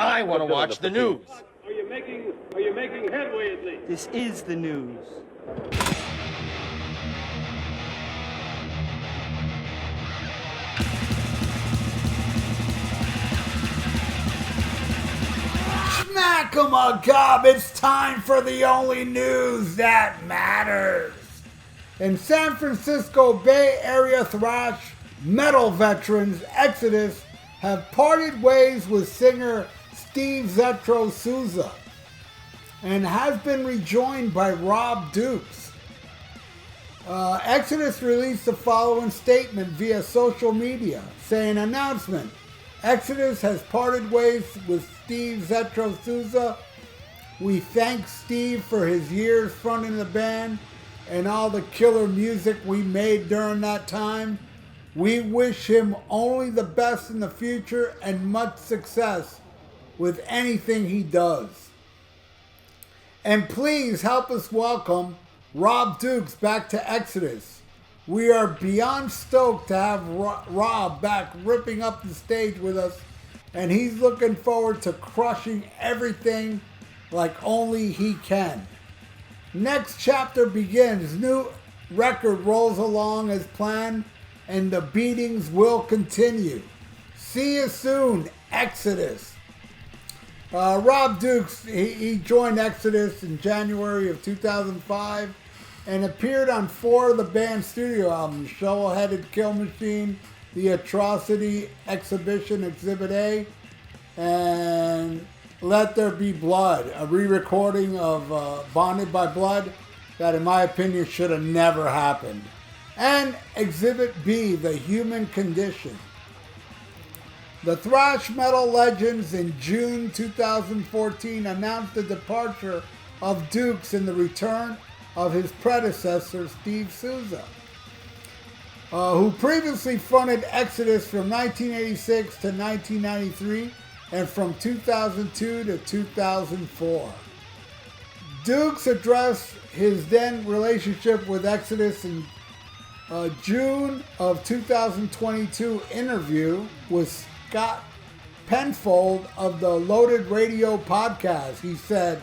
I want to watch the news. Are you making headway at least? This is the news. Smack 'em a gob, it's time for the only news that matters. In San Francisco Bay Area thrash metal veterans Exodus have parted ways with singer Steve ZETRO Souza and has been rejoined by Rob Dukes. Exodus released the following statement via social media saying, announcement, Exodus has parted ways with Steve ZETRO Souza. We thank Steve for his years fronting the band and all the killer music we made during that time. We wish him only the best in the future and much success with anything he does. And please help us welcome Rob Dukes back to Exodus. We are beyond stoked to have Rob back ripping up the stage with us, and he's looking forward to crushing everything like only he can. Next chapter begins. New record rolls along as planned, and the beatings will continue. See you soon, Exodus. Rob Dukes, he joined Exodus in January of 2005 and appeared on 4 of the band's studio albums, Shovel-Headed Kill Machine, The Atrocity Exhibition Exhibit A, and Let There Be Blood, a re-recording of Bonded by Blood that in my opinion should have never happened, and Exhibit B, The Human Condition. The thrash metal legends in June 2014 announced the departure of Dukes and the return of his predecessor, Steve Souza, who previously fronted Exodus from 1986 to 1993 and from 2002 to 2004. Dukes addressed his then relationship with Exodus in June of 2022 interview with Scott Penfold of the Loaded Radio podcast. He said,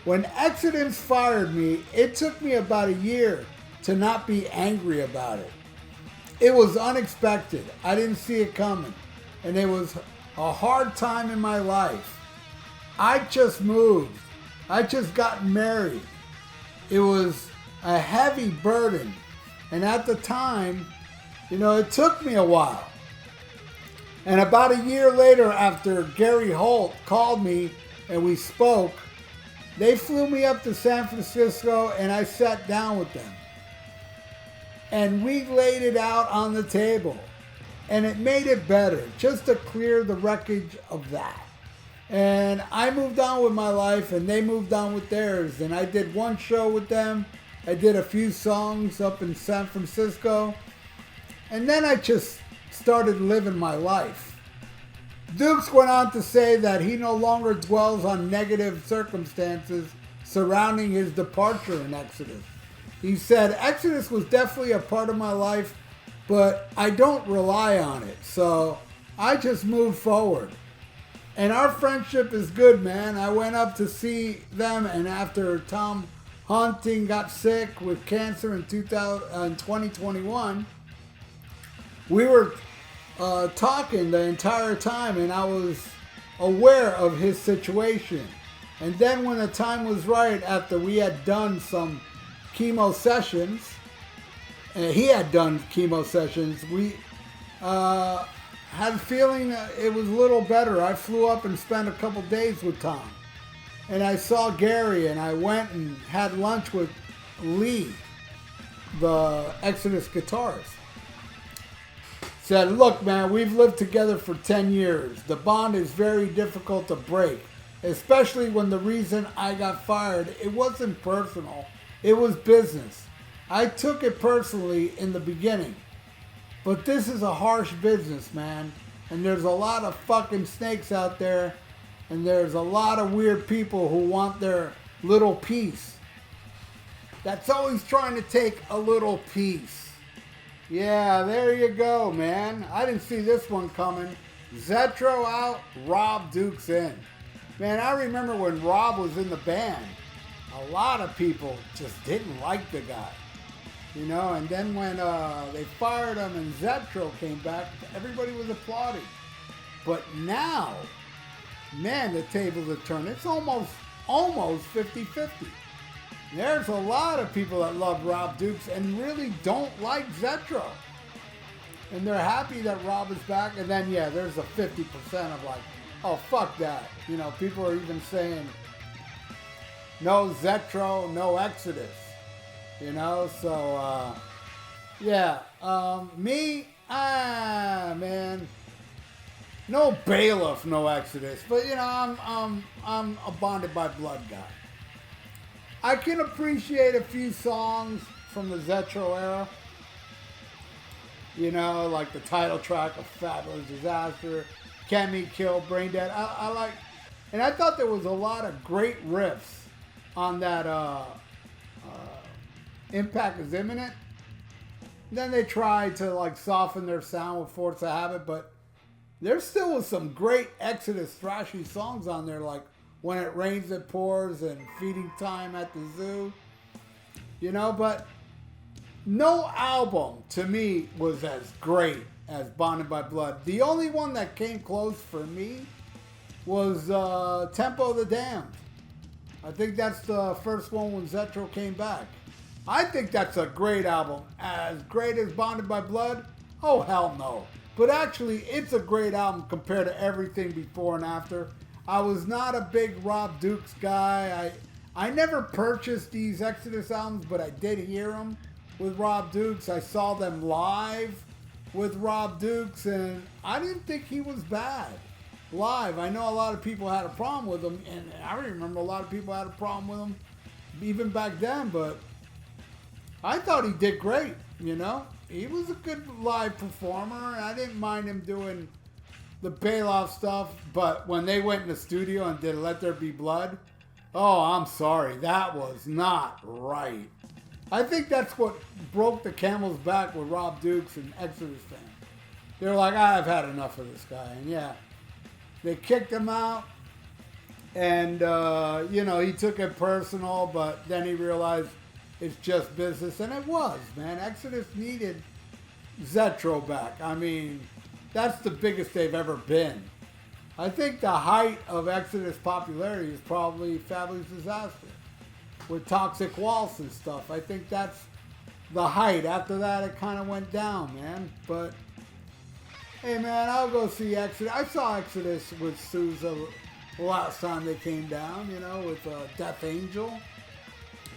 when Exodus fired me, it took me about a year to not be angry about it. It was unexpected. I didn't see it coming. And it was a hard time in my life. I just moved. I just got married. It was a heavy burden. And at the time, it took me a while. And about a year later, after Gary Holt called me and we spoke, they flew me up to San Francisco and I sat down with them. And we laid it out on the table. And it made it better, just to clear the wreckage of that. And I moved on with my life and they moved on with theirs. And I did one show with them. I did a few songs up in San Francisco. And then I just started living my life. Dukes went on to say that he no longer dwells on negative circumstances surrounding his departure in Exodus. He said, Exodus was definitely a part of my life, but I don't rely on it. So I just move forward. And our friendship is good, man. I went up to see them, and after Tom Hunting got sick with cancer in 2021, we were talking the entire time, and I was aware of his situation. And then when the time was right, after we had done some chemo sessions, and he had done chemo sessions, we had a feeling it was a little better. I flew up and spent a couple days with Tom. And I saw Gary, and I went and had lunch with Lee, the Exodus guitarist. Said, look, man, we've lived together for 10 years. The bond is very difficult to break, especially when the reason I got fired, it wasn't personal. It was business. I took it personally in the beginning. But this is a harsh business, man. And there's a lot of fucking snakes out there. And there's a lot of weird people who want their little piece. That's always trying to take a little piece. Yeah, there you go, man. I didn't see this one coming. ZETRO out, Rob Dukes in. Man, I remember when Rob was in the band, a lot of people just didn't like the guy. You know, and then when they fired him and ZETRO came back, everybody was applauding. But now, man, the tables have turned. It's almost 50-50. There's a lot of people that love Rob Dukes and really don't like ZETRO. And they're happy that Rob is back. And then, yeah, there's a 50% of like, oh, fuck that. You know, people are even saying, no ZETRO, no Exodus. You know, so, yeah. Man. No Baloff, no Exodus. But, you know, I'm a bonded by blood guy. I can appreciate a few songs from the ZETRO era. You know, like the title track of Fabulous Disaster, Kemi Kill, Brain Dead. I like, and I thought there was a lot of great riffs on that Impact is Imminent. Then they tried to like soften their sound with Force of Habit, but there still was some great Exodus thrashy songs on there, like When It Rains It Pours and Feeding Time at the Zoo. You know, but no album to me was as great as Bonded by Blood. The only one that came close for me was Tempo of the Damned. I think that's the first one when ZETRO came back. I think that's a great album. As great as Bonded by Blood? Oh, hell no. But actually, it's a great album compared to everything before and after. I was not a big Rob Dukes guy. I never purchased these Exodus albums, but I did hear them with Rob Dukes. I saw them live with Rob Dukes, and I didn't think he was bad live. I know a lot of people had a problem with him, and I remember a lot of people had a problem with him even back then, but I thought he did great, you know? He was a good live performer. I didn't mind him doing the Baloff stuff, but when they went in the studio and did Let There Be Blood, oh, I'm sorry, that was not right. I think that's what broke the camel's back with Rob Dukes and Exodus fans. They were like, I've had enough of this guy, and yeah. They kicked him out, and, you know, he took it personal, but then he realized it's just business, and it was, man. Exodus needed ZETRO back. I mean, that's the biggest they've ever been. I think the height of Exodus popularity is probably Fabulous Disaster with Toxic Waltz and stuff. I think that's the height. After that, it kind of went down, man. But hey, man, I'll go see Exodus. I saw Exodus with Souza last time they came down, you know, with Death Angel.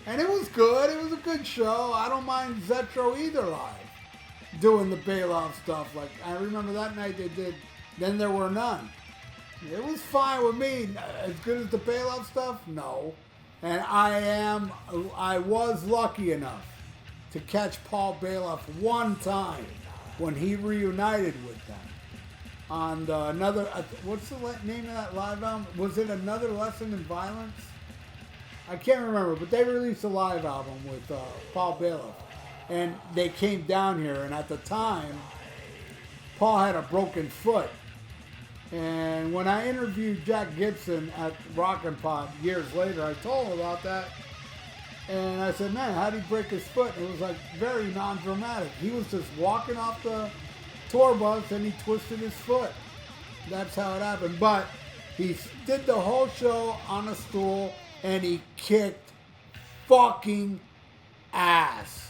And it was good. It was a good show. I don't mind ZETRO either live, doing the Baloff stuff. Like, I remember that night they did Then There Were None. It was fine with me. As good as the Baloff stuff? No. And I was lucky enough to catch Paul Baloff one time when he reunited with them on another, what's the name of that live album? Was it Another Lesson in Violence? I can't remember, but they released a live album with Paul Baloff. And they came down here, and at the time, Paul had a broken foot. And when I interviewed Jack Gibson at Rockin' Pod years later, I told him about that. And I said, man, how did he break his foot? And it was like very non-dramatic. He was just walking off the tour bus and he twisted his foot. That's how it happened. But he did the whole show on a stool and he kicked fucking ass.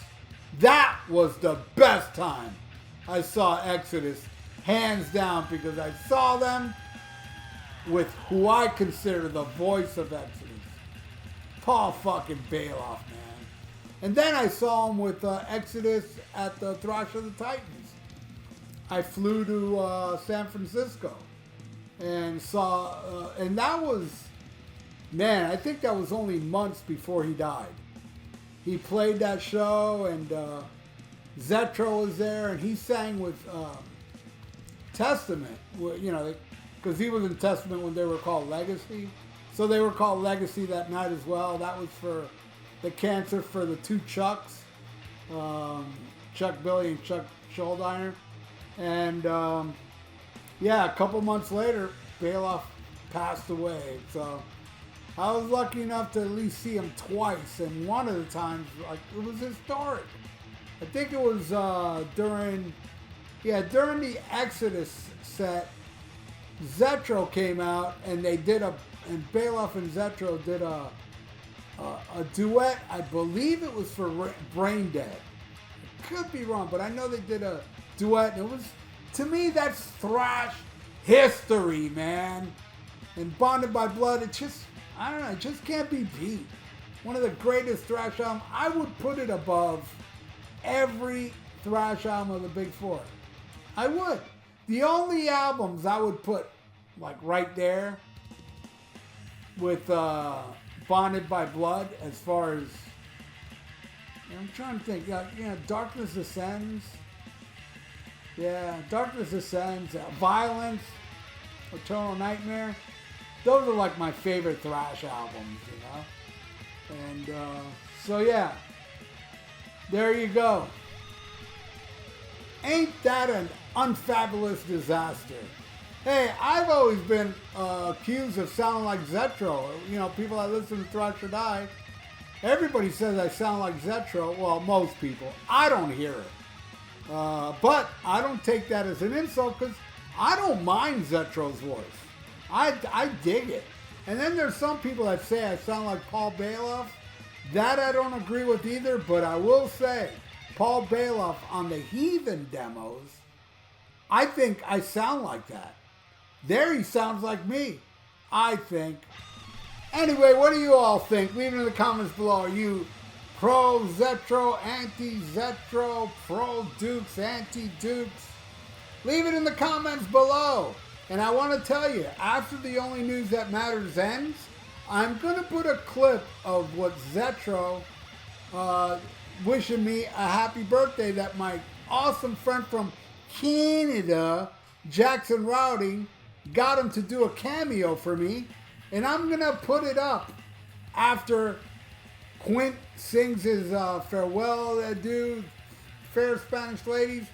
That was the best time I saw Exodus, hands down, because I saw them with who I consider the voice of Exodus, Paul fucking Baloff, man. And then I saw him with Exodus at the Thrash of the Titans. I flew to San Francisco and saw, and that was, man, I think that was only months before he died. He played that show, and ZETRO was there, and he sang with Testament, you know, because he was in Testament when they were called Legacy. So they were called Legacy that night as well. That was for the cancer for the two Chucks, Chuck Billy and Chuck Schuldiner. And yeah, a couple months later, Baloff passed away. So I was lucky enough to at least see him twice, and one of the times, like, it was historic. I think it was during the Exodus set. ZETRO came out, and they did and Baloff and ZETRO did a duet. I believe it was for Brain Dead. I could be wrong, but I know they did a duet, and it was, to me, that's thrash history, man. And Bonded by Blood, it just, I don't know, it just can't be beat. One of the greatest thrash albums. I would put it above every thrash album of the Big Four. I would. The only albums I would put, like, right there with Bonded by Blood, as far as, I'm trying to think, Darkness Ascends. Yeah, Darkness Ascends, Violence, Eternal Nightmare. Those are like my favorite thrash albums, you know? And so yeah, there you go. Ain't that an unfabulous disaster? Hey, I've always been accused of sounding like ZETRO. You know, people that listen to Thrash or Die, everybody says I sound like ZETRO. Well, most people. I don't hear it. But I don't take that as an insult, because I don't mind ZETRO's voice. I dig it. And then there's some people that say I sound like Paul Baloff. That I don't agree with either, but I will say Paul Baloff on the Heathen demos, I think I sound like that. There he sounds like me, I think. Anyway, what do you all think? Leave it in the comments below. Are you pro ZETRO, anti ZETRO, pro Dukes, anti Dukes? Leave it in the comments below. And I want to tell you, after the Only News That Matters ends, I'm going to put a clip of what ZETRO wishing me a happy birthday, that my awesome friend from Canada, Jackson Rowdy, got him to do a cameo for me. And I'm going to put it up after Quint sings his farewell adieu, fair Spanish ladies.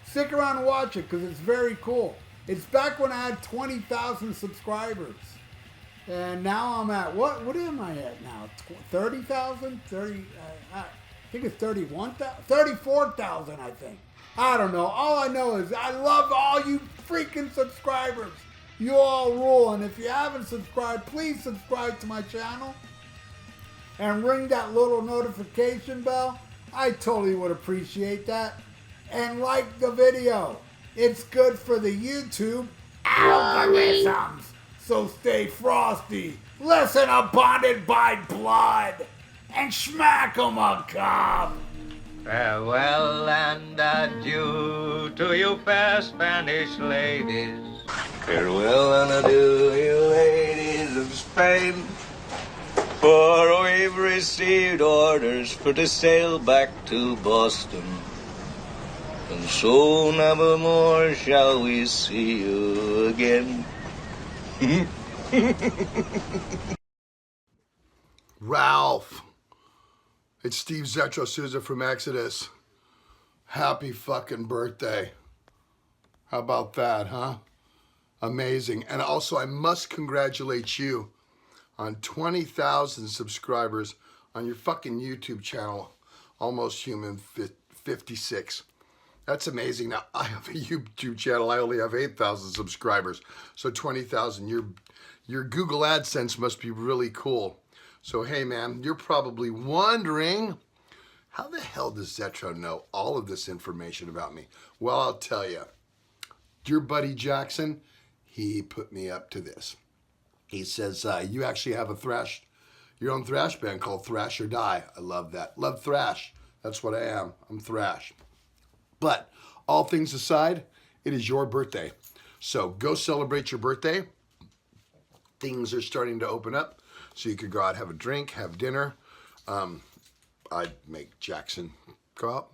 Stick around and watch it, because it's very cool. It's back when I had 20,000 subscribers. And now I'm at, what am I at now? 30,000? I think it's 31,000? 34,000, I think. I don't know. All I know is I love all you freaking subscribers. You all rule. And if you haven't subscribed, please subscribe to my channel. And ring that little notification bell. I totally would appreciate that. And like the video. It's good for the YouTube algorithms. So stay frosty. Listen to Bonded by Blood. And smack 'em a cup. Farewell and adieu to you fair Spanish ladies. Farewell and adieu, you ladies of Spain. For we've received orders for to sail back to Boston. And so never more shall we see you again. Ralph, it's Steve ZETRO Souza from Exodus. Happy fucking birthday. How about that, huh? Amazing. And also, I must congratulate you on 20,000 subscribers on your fucking YouTube channel, Almost Human 56. That's amazing. Now, I have a YouTube channel. I only have 8,000 subscribers. So 20,000. Your Google AdSense must be really cool. So, hey, man, you're probably wondering, how the hell does ZETRO know all of this information about me? Well, I'll tell you. Your buddy Jackson, he put me up to this. He says, you actually have your own thrash band called Thrash or Die. I love that. Love thrash. That's what I am. I'm thrash. But all things aside, it is your birthday. So go celebrate your birthday. Things are starting to open up. So you could go out, have a drink, have dinner. I'd make Jackson go out,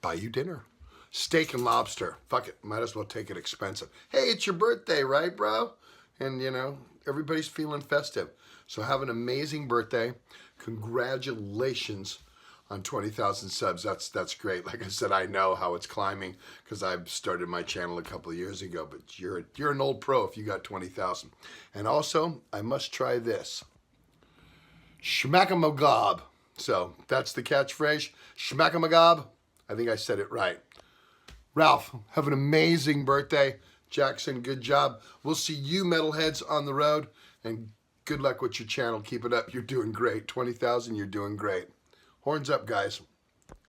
buy you dinner. Steak and lobster. Fuck it. Might as well take it expensive. Hey, it's your birthday, right, bro? And, you know, everybody's feeling festive. So have an amazing birthday. Congratulations on 20,000 subs. That's great. Like I said, I know how it's climbing because I started my channel a couple of years ago, but you're an old pro if you got 20,000. And also, I must try this. Schmack-a-magob. So that's the catchphrase. Schmack-a-magob. I think I said it right. Ralph, have an amazing birthday. Jackson, good job. We'll see you metalheads on the road, and good luck with your channel. Keep it up. You're doing great. 20,000, you're doing great. Horns up, guys.